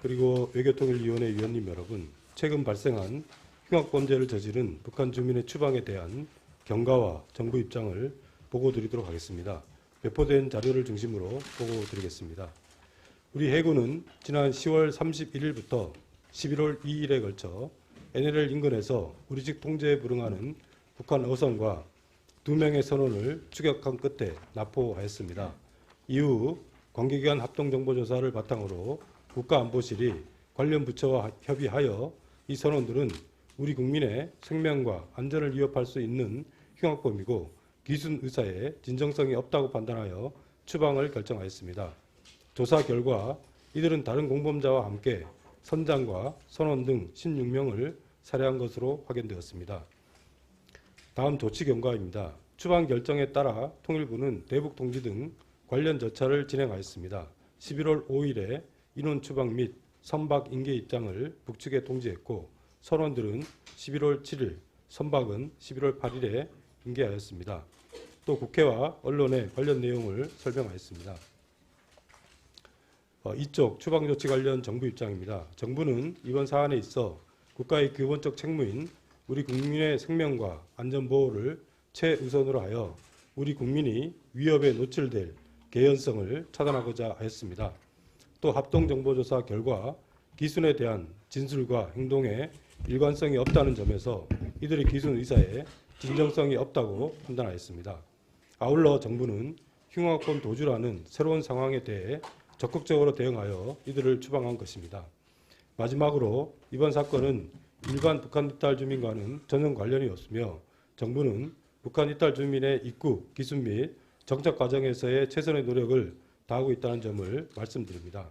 그리고 외교통일위원회 위원님 여러분, 최근 발생한 흉악범죄를 저지른 북한 주민의 추방에 대한 경과와 정부 입장을 보고드리도록 하겠습니다. 배포된 자료를 중심으로 보고드리겠습니다. 우리 해군은 지난 10월 31일부터 11월 2일에 걸쳐 NLL 인근에서 우리직 통제에 불응하는 북한 어선과 2명의 선원을 추격한 끝에 납포하였습니다. 이후 관계기관 합동정보조사를 바탕으로 국가안보실이 관련 부처와 협의하여 이 선원들은 우리 국민의 생명과 안전을 위협할 수 있는 흉악범이고 기순 의사에 진정성이 없다고 판단하여 추방을 결정하였습니다. 조사 결과 이들은 다른 공범자와 함께 선장과 선원 등 16명을 살해한 것으로 확인되었습니다. 다음 조치 경과입니다. 추방 결정에 따라 통일부는 대북 통지 등 관련 절차를 진행하였습니다. 11월 5일에 인원 추방 및 선박 인계 입장을 북측에 통지했고 선원들은 11월 7일, 선박은 11월 8일에 인계하였습니다. 또 국회와 언론에 관련 내용을 설명하였습니다. 이쪽 추방 조치 관련 정부 입장입니다. 정부는 이번 사안에 있어 국가의 기본적 책무인 우리 국민의 생명과 안전 보호를 최우선으로 하여 우리 국민이 위협에 노출될 개연성을 차단하고자 하였습니다. 또 합동정보조사 결과 기순에 대한 진술과 행동에 일관성이 없다는 점에서 이들의 기순 의사에 진정성이 없다고 판단하였습니다. 아울러 정부는 흉악범 도주라는 새로운 상황에 대해 적극적으로 대응하여 이들을 추방한 것입니다. 마지막으로 이번 사건은 일반 북한 이탈 주민과는 전혀 관련이 없으며 정부는 북한 이탈 주민의 입국, 기순 및 정착 과정에서의 최선의 노력을 다하고 있다는 점을 말씀드립니다.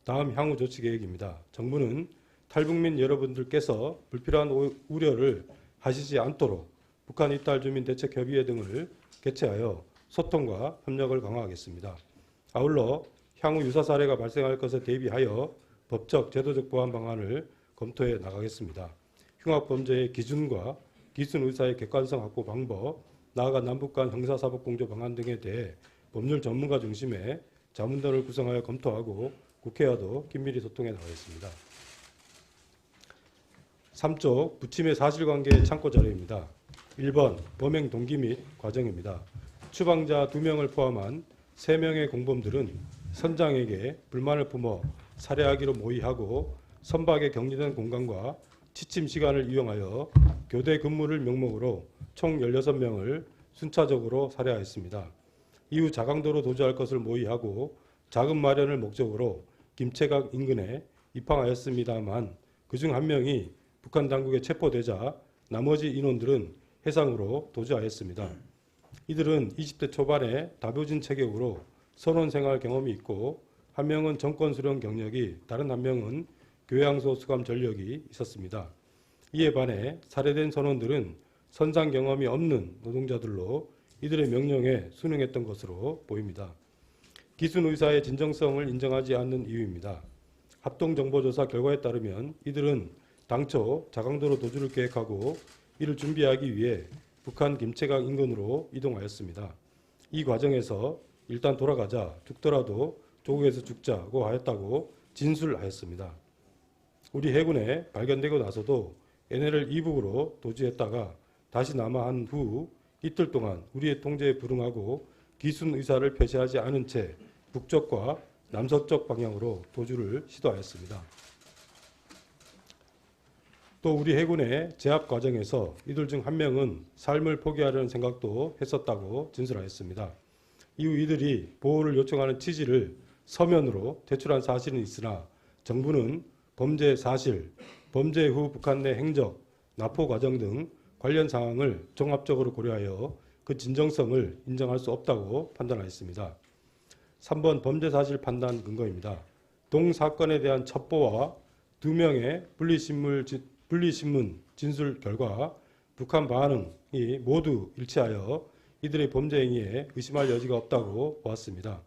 다음 향후 조치 계획입니다. 정부는 탈북민 여러분들께서 불필요한 우려를 하시지 않도록 북한 이탈 주민 대책협의회 등을 개최하여 소통과 협력을 강화하겠습니다. 아울러 향후 유사 사례가 발생할 것에 대비하여 법적, 제도적 보완 방안을 검토해 나가겠습니다. 흉악범죄의 기준과 기순 의사의 객관성 확보 방법, 나아가 남북 간 형사사법공조 방안 등에 대해 법률 전문가 중심의 자문단을 구성하여 검토하고 국회와도 긴밀히 소통해 나가겠습니다. 3쪽 부침의 사실관계 참고 자료입니다. 1번 범행 동기 및 과정입니다. 추방자 2명을 포함한 3명의 공범들은 선장에게 불만을 품어 살해하기로 모의하고 선박에 격리된 공간과 취침 시간을 이용하여 교대 근무를 명목으로 총 16명을 순차적으로 살해하였습니다. 이후 자강도로 도주할 것을 모의하고 자금 마련을 목적으로 김체각 인근에 입항하였습니다만 그중 1명이 북한 당국에 체포되자 나머지 인원들은 해상으로 도주하였습니다. 이들은 20대 초반의 다교진 체격으로 선원 생활 경험이 있고 1명은 정권 수령 경력이, 다른 1명은 교양소 수감 전력이 있었습니다. 이에 반해 살해된 선원들은 선상 경험이 없는 노동자들로 이들의 명령에 순응했던 것으로 보입니다. 기순 의사의 진정성을 인정하지 않는 이유입니다. 합동정보조사 결과에 따르면 이들은 당초 자강도로 도주를 계획하고 이를 준비하기 위해 북한 김체각 인근으로 이동하였습니다. 이 과정에서 일단 돌아가자 죽더라도 조국에서 죽자고 하였다고 진술하였습니다. 우리 해군에 발견되고 나서도 NLL 이북으로 도주했다가 다시 남하한 후 이틀 동안 우리의 통제에 불응하고 기순 의사를 표시하지 않은 채 북쪽과 남서쪽 방향으로 도주를 시도하였습니다. 또 우리 해군의 제압 과정에서 이들 중 1명은 삶을 포기하려는 생각도 했었다고 진술하였습니다. 이후 이들이 보호를 요청하는 취지를 서면으로 제출한 사실은 있으나 정부는 범죄 사실, 범죄 후 북한 내 행적, 납포 과정 등 관련 사항을 종합적으로 고려하여 그 진정성을 인정할 수 없다고 판단하였습니다. 3번 범죄 사실 판단 근거입니다. 동 사건에 대한 첩보와 2명의 분리신문 진술 결과 북한 반응이 모두 일치하여 이들의 범죄 행위에 의심할 여지가 없다고 보았습니다.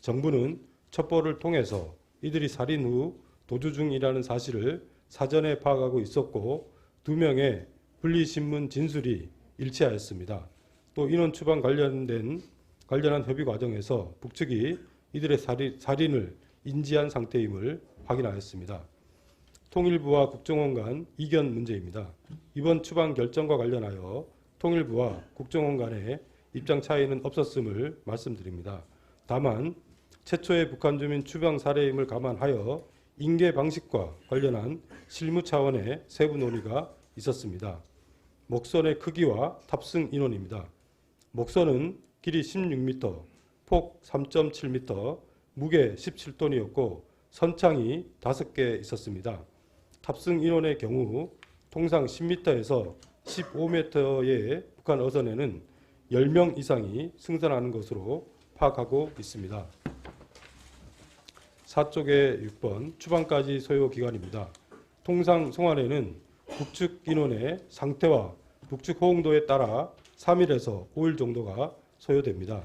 정부는 첩보를 통해서 이들이 살인 후 도주 중이라는 사실을 사전에 파악하고 있었고 2명의 분리신문 진술이 일치하였습니다. 또 인원 추방 관련한 협의 과정에서 북측이 이들의 살인을 인지한 상태임을 확인하였습니다. 통일부와 국정원 간 이견 문제입니다. 이번 추방 결정과 관련하여 통일부와 국정원 간의 입장 차이는 없었음을 말씀드립니다. 다만 최초의 북한 주민 추방 사례임을 감안하여 인계 방식과 관련한 실무 차원의 세부 논의가 있었습니다. 목선의 크기와 탑승 인원입니다. 목선은 길이 16m, 폭 3.7m, 무게 17톤이었고 선창이 5개 있었습니다. 탑승 인원의 경우 통상 10m에서 15m의 북한 어선에는 10명 이상이 승선하는 것으로 파악하고 있습니다. 4쪽의 6번 추방까지 소요 기간입니다. 통상 송환에는 북측 인원의 상태와 북측 호응도에 따라 3일에서 5일 정도가 소요됩니다.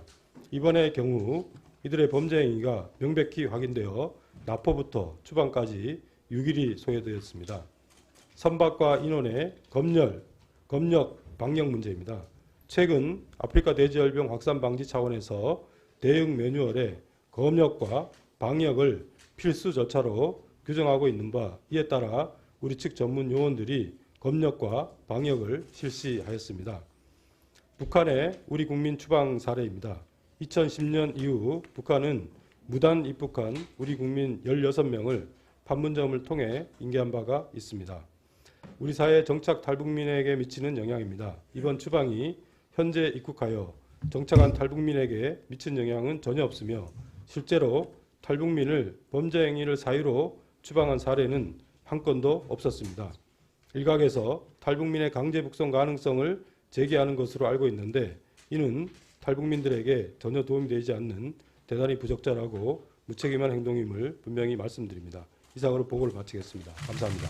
이번의 경우 이들의 범죄 행위가 명백히 확인되어 납포부터 추방까지 6일이 소요되었습니다. 선박과 인원의 검역, 방역 문제입니다. 최근 아프리카 돼지열병 확산 방지 차원에서 대응 매뉴얼에 검역과 방역을 필수 절차로 규정하고 있는 바 이에 따라 우리 측 전문 요원들이 검역과 방역을 실시하였습니다. 북한의 우리 국민 추방 사례입니다. 2010년 이후 북한은 무단 입국한 우리 국민 16명을 판문점을 통해 인계한 바가 있습니다. 우리 사회 정착 탈북민에게 미치는 영향입니다. 이번 추방이 현재 입국하여 정착한 탈북민에게 미친 영향은 전혀 없으며 실제로 탈북민을 범죄 행위를 사유로 추방한 사례는 한 건도 없었습니다. 일각에서 탈북민의 강제 북송 가능성을 제기하는 것으로 알고 있는데 이는 탈북민들에게 전혀 도움되지 않는 대단히 부적절하고 무책임한 행동임을 분명히 말씀드립니다. 이상으로 보고를 마치겠습니다. 감사합니다.